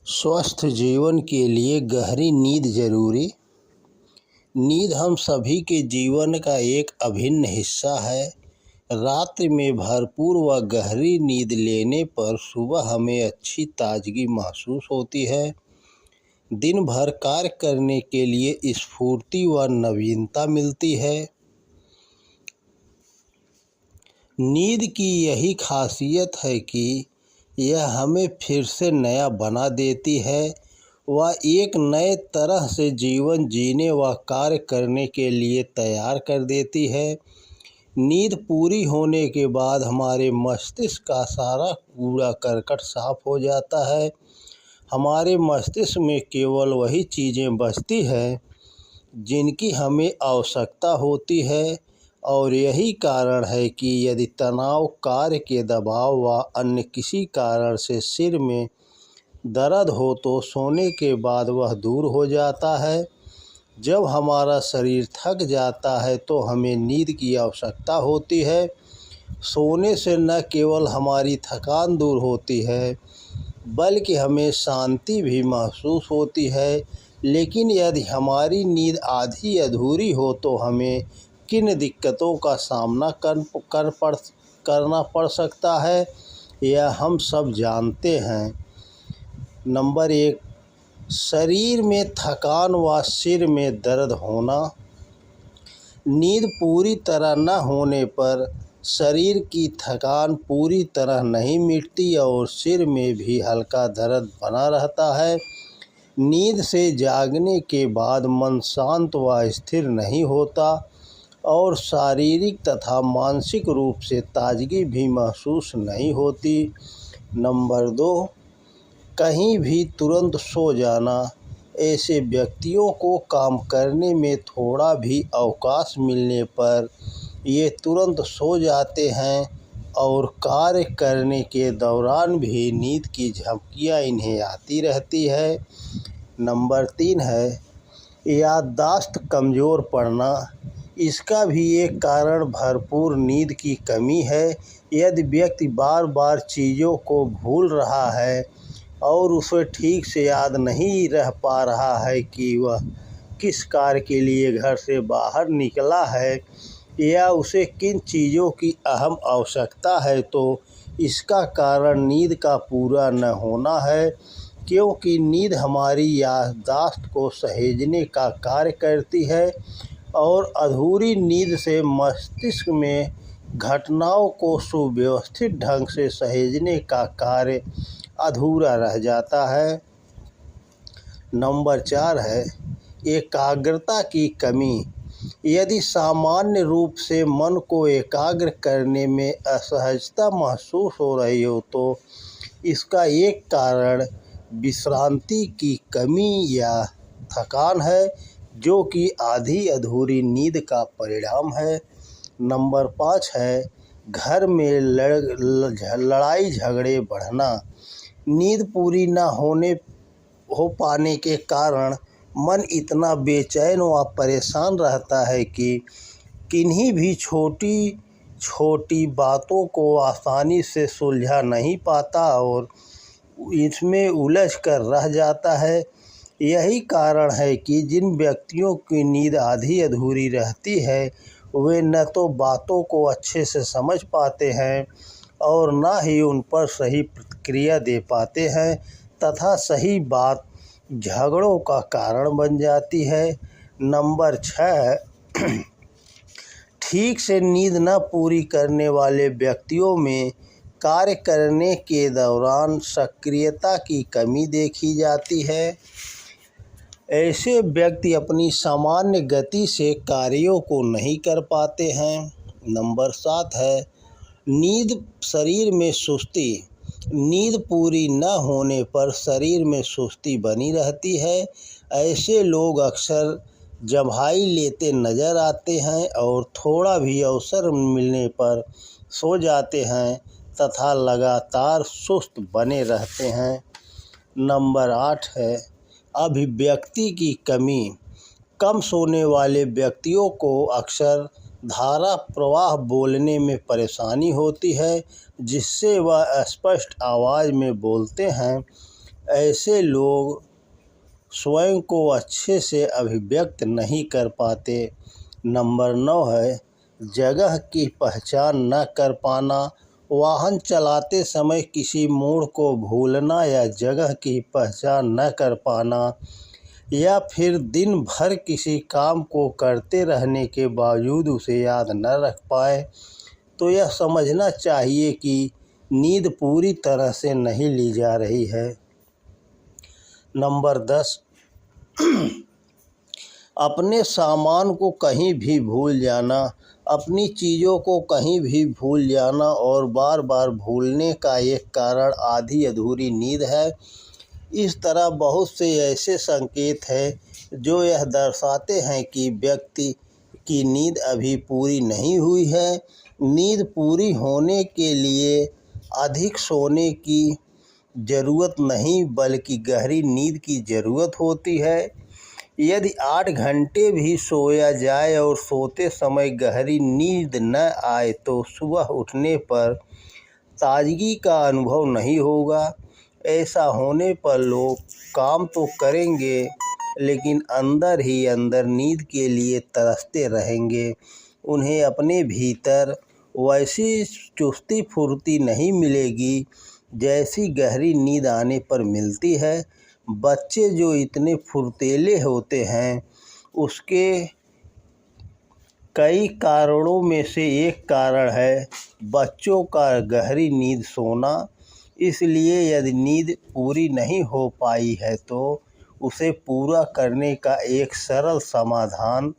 स्वस्थ जीवन के लिए गहरी नींद जरूरी। नींद हम सभी के जीवन का एक अभिन्न हिस्सा है। रात्रि में भरपूर व गहरी नींद लेने पर सुबह हमें अच्छी ताजगी महसूस होती है। दिन भर कार्य करने के लिए स्फूर्ति व नवीनता मिलती है। नींद की यही खासियत है कि यह हमें फिर से नया बना देती है व एक नए तरह से जीवन जीने व कार्य करने के लिए तैयार कर देती है। नींद पूरी होने के बाद हमारे मस्तिष्क का सारा कूड़ा करकट साफ हो जाता है। हमारे मस्तिष्क में केवल वही चीज़ें बचती हैं जिनकी हमें आवश्यकता होती है और यही कारण है कि यदि तनाव, कार्य के दबाव व अन्य किसी कारण से सिर में दर्द हो तो सोने के बाद वह दूर हो जाता है। जब हमारा शरीर थक जाता है तो हमें नींद की आवश्यकता होती है। सोने से न केवल हमारी थकान दूर होती है बल्कि हमें शांति भी महसूस होती है। लेकिन यदि हमारी नींद आधी अधूरी हो तो हमें किन दिक्कतों का सामना करना पड़ सकता है, यह हम सब जानते हैं। नंबर 1, शरीर में थकान व सिर में दर्द होना। नींद पूरी तरह न होने पर शरीर की थकान पूरी तरह नहीं मिटती और सिर में भी हल्का दर्द बना रहता है। नींद से जागने के बाद मन शांत व स्थिर नहीं होता और शारीरिक तथा मानसिक रूप से ताजगी भी महसूस नहीं होती। नंबर 2, कहीं भी तुरंत सो जाना। ऐसे व्यक्तियों को काम करने में थोड़ा भी अवकाश मिलने पर ये तुरंत सो जाते हैं और कार्य करने के दौरान भी नींद की झपकियाँ इन्हें आती रहती है। नंबर 3 है याददाश्त कमज़ोर पड़ना। इसका भी एक कारण भरपूर नींद की कमी है। यदि व्यक्ति बार बार चीज़ों को भूल रहा है और उसे ठीक से याद नहीं रह पा रहा है कि वह किस कार्य के लिए घर से बाहर निकला है या उसे किन चीज़ों की अहम आवश्यकता है, तो इसका कारण नींद का पूरा न होना है। क्योंकि नींद हमारी याददाश्त को सहेजने का कार्य करती है और अधूरी नींद से मस्तिष्क में घटनाओं को सुव्यवस्थित ढंग से सहेजने का कार्य अधूरा रह जाता है। नंबर 4 है एकाग्रता की कमी। यदि सामान्य रूप से मन को एकाग्र करने में असहजता महसूस हो रही हो तो इसका एक कारण विश्रांति की कमी या थकान है, जो कि आधी अधूरी नींद का परिणाम है। नंबर 5 है घर में लड़ाई झगड़े बढ़ना। नींद पूरी न हो पाने के कारण मन इतना बेचैन व परेशान रहता है कि किन्हीं भी छोटी छोटी बातों को आसानी से सुलझा नहीं पाता और इसमें उलझ कर रह जाता है। यही कारण है कि जिन व्यक्तियों की नींद आधी अधूरी रहती है वे न तो बातों को अच्छे से समझ पाते हैं और न ही उन पर सही प्रतिक्रिया दे पाते हैं तथा सही बात झगड़ों का कारण बन जाती है। नंबर 6, ठीक से नींद न पूरी करने वाले व्यक्तियों में कार्य करने के दौरान सक्रियता की कमी देखी जाती है। ऐसे व्यक्ति अपनी सामान्य गति से कार्यों को नहीं कर पाते हैं। नंबर 7 है नींद शरीर में सुस्ती। नींद पूरी न होने पर शरीर में सुस्ती बनी रहती है। ऐसे लोग अक्सर जम्हाई लेते नज़र आते हैं और थोड़ा भी अवसर मिलने पर सो जाते हैं तथा लगातार सुस्त बने रहते हैं। नंबर 8 है अभिव्यक्ति की कमी। कम सोने वाले व्यक्तियों को अक्सर धारा प्रवाह बोलने में परेशानी होती है, जिससे वह स्पष्ट आवाज़ में बोलते हैं ऐसे लोग स्वयं को अच्छे से अभिव्यक्त नहीं कर पाते। नंबर 9 है जगह की पहचान न कर पाना। वाहन चलाते समय किसी मोड़ को भूलना या जगह की पहचान न कर पाना, या फिर दिन भर किसी काम को करते रहने के बावजूद उसे याद न रख पाए, तो यह समझना चाहिए कि नींद पूरी तरह से नहीं ली जा रही है। नंबर 10, अपने सामान को कहीं भी भूल जाना। अपनी चीज़ों को कहीं भी भूल जाना और बार बार भूलने का एक कारण आधी अधूरी नींद है। इस तरह बहुत से ऐसे संकेत हैं जो यह दर्शाते हैं कि व्यक्ति की नींद अभी पूरी नहीं हुई है। नींद पूरी होने के लिए अधिक सोने की ज़रूरत नहीं बल्कि गहरी नींद की ज़रूरत होती है। यदि 8 घंटे भी सोया जाए और सोते समय गहरी नींद न आए तो सुबह उठने पर ताजगी का अनुभव नहीं होगा। ऐसा होने पर लोग काम तो करेंगे लेकिन अंदर ही अंदर नींद के लिए तरसते रहेंगे। उन्हें अपने भीतर वैसी चुस्ती फुर्ती नहीं मिलेगी जैसी गहरी नींद आने पर मिलती है। बच्चे जो इतने फुर्तीले होते हैं उसके कई कारणों में से एक कारण है बच्चों का गहरी नींद सोना। इसलिए यदि नींद पूरी नहीं हो पाई है तो उसे पूरा करने का एक सरल समाधान